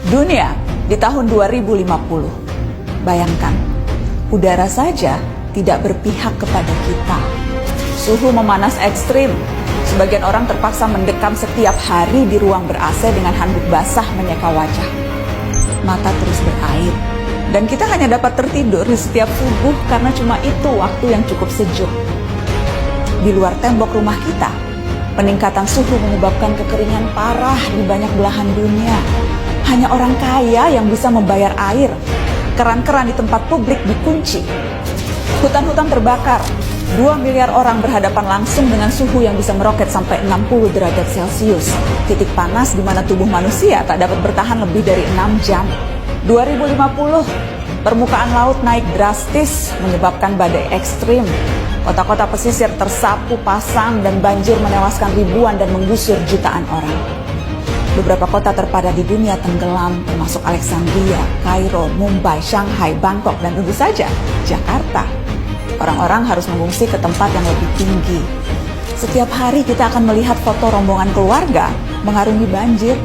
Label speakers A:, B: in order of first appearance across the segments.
A: Dunia di tahun 2050. Bayangkan, udara saja tidak berpihak kepada kita. Suhu memanas ekstrim. Sebagian orang terpaksa mendekam setiap hari di ruang ber-AC dengan handuk basah menyeka wajah. Mata terus berair. Dan kita hanya dapat tertidur di setiap subuh karena cuma itu waktu yang cukup sejuk. Di luar tembok rumah kita, peningkatan suhu menyebabkan kekeringan parah di banyak belahan dunia. Hanya orang kaya yang bisa membayar air. Keran-keran di tempat publik dikunci. Hutan-hutan terbakar. 2 miliar orang berhadapan langsung dengan suhu yang bisa meroket sampai 60 derajat Celcius. Titik panas di mana tubuh manusia tak dapat bertahan lebih dari 6 jam. 2050, permukaan laut naik drastis menyebabkan badai ekstrim. Kota-kota pesisir tersapu pasang dan banjir menewaskan ribuan dan menggusur jutaan orang. Beberapa kota terpadat di dunia tenggelam, termasuk Alexandria, Kairo, Mumbai, Shanghai, Bangkok, dan tentu saja Jakarta. Orang-orang harus mengungsi ke tempat yang lebih tinggi. Setiap hari kita akan melihat foto rombongan keluarga mengarungi banjir.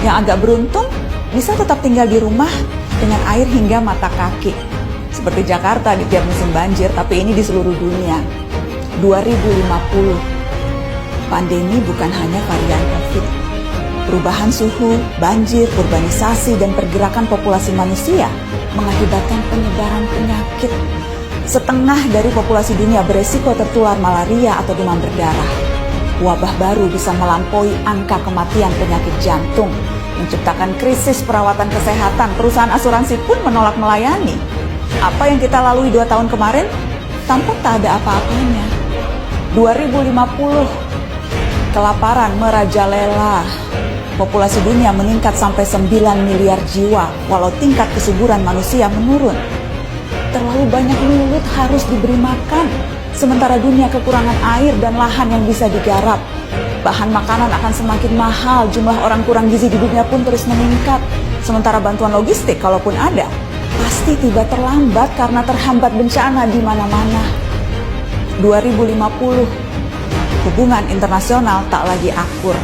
A: Yang agak beruntung bisa tetap tinggal di rumah dengan air hingga mata kaki. Seperti Jakarta di tiap musim banjir, tapi ini di seluruh dunia. 2050. Pandemi bukan hanya varian COVID. Perubahan suhu, banjir, urbanisasi, dan pergerakan populasi manusia mengakibatkan penyebaran penyakit. Setengah dari populasi dunia beresiko tertular malaria atau demam berdarah. Wabah baru bisa melampaui angka kematian penyakit jantung, menciptakan krisis perawatan kesehatan. Perusahaan asuransi pun menolak melayani. Apa yang kita lalui 2 tahun kemarin, tampak tak ada apa-apanya. 2050, kelaparan merajalela. Populasi dunia meningkat sampai 9 miliar jiwa, walau tingkat kesuburan manusia menurun. Terlalu banyak mulut harus diberi makan, sementara dunia kekurangan air dan lahan yang bisa digarap. Bahan makanan akan semakin mahal, jumlah orang kurang gizi di dunia pun terus meningkat. Sementara bantuan logistik, kalaupun ada, pasti tiba terlambat karena terhambat bencana di mana-mana. 2050, hubungan internasional tak lagi akur.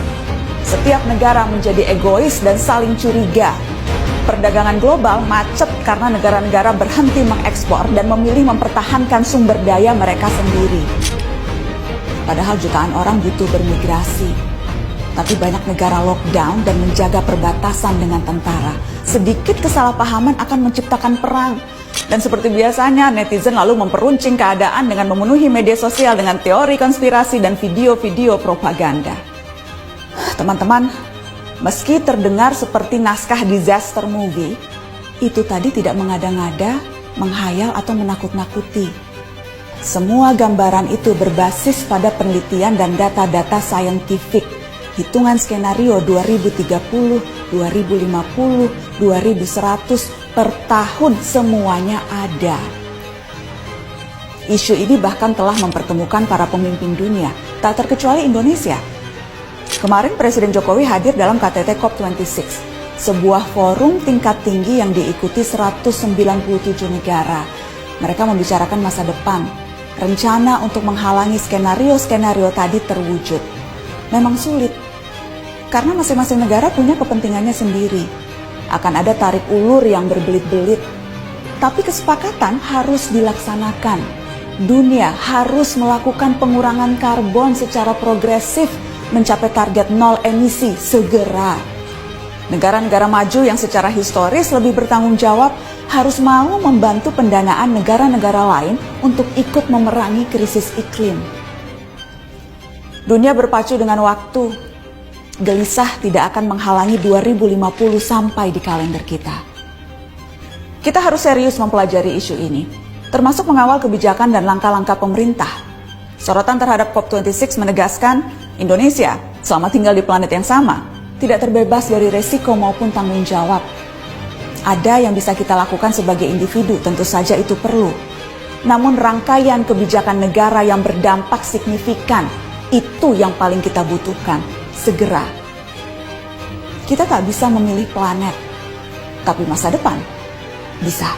A: Setiap negara menjadi egois dan saling curiga. Perdagangan global macet karena negara-negara berhenti mengekspor dan memilih mempertahankan sumber daya mereka sendiri. Padahal jutaan orang butuh bermigrasi. Tapi banyak negara lockdown dan menjaga perbatasan dengan tentara. Sedikit kesalahpahaman akan menciptakan perang. Dan seperti biasanya, netizen lalu memperuncing keadaan dengan memenuhi media sosial dengan teori konspirasi dan video-video propaganda. Teman-teman, meski terdengar seperti naskah disaster movie, itu tadi tidak mengada-ngada, menghayal atau menakut-nakuti. Semua gambaran itu berbasis pada penelitian dan data-data saintifik. Hitungan skenario 2030, 2050, 2100 per tahun semuanya ada. Isu ini bahkan telah mempertemukan para pemimpin dunia, tak terkecuali Indonesia. Kemarin Presiden Jokowi hadir dalam KTT COP26, sebuah forum tingkat tinggi yang diikuti 197 negara. Mereka membicarakan masa depan, rencana untuk menghalangi skenario-skenario tadi terwujud. Memang sulit, karena masing-masing negara punya kepentingannya sendiri. Akan ada tarik ulur yang berbelit-belit, tapi kesepakatan harus dilaksanakan. Dunia harus melakukan pengurangan karbon secara progresif, mencapai target 0 emisi segera. Negara-negara maju yang secara historis lebih bertanggung jawab harus mau membantu pendanaan negara-negara lain untuk ikut memerangi krisis iklim. Dunia berpacu dengan waktu. Gelisah tidak akan menghalangi 2050 sampai di kalender kita. Kita harus serius mempelajari isu ini, termasuk mengawal kebijakan dan langkah-langkah pemerintah. Sorotan terhadap COP26 menegaskan Indonesia, selama tinggal di planet yang sama, tidak terbebas dari resiko maupun tanggung jawab. Ada yang bisa kita lakukan sebagai individu, tentu saja itu perlu. Namun rangkaian kebijakan negara yang berdampak signifikan, itu yang paling kita butuhkan, segera. Kita tak bisa memilih planet, tapi masa depan bisa.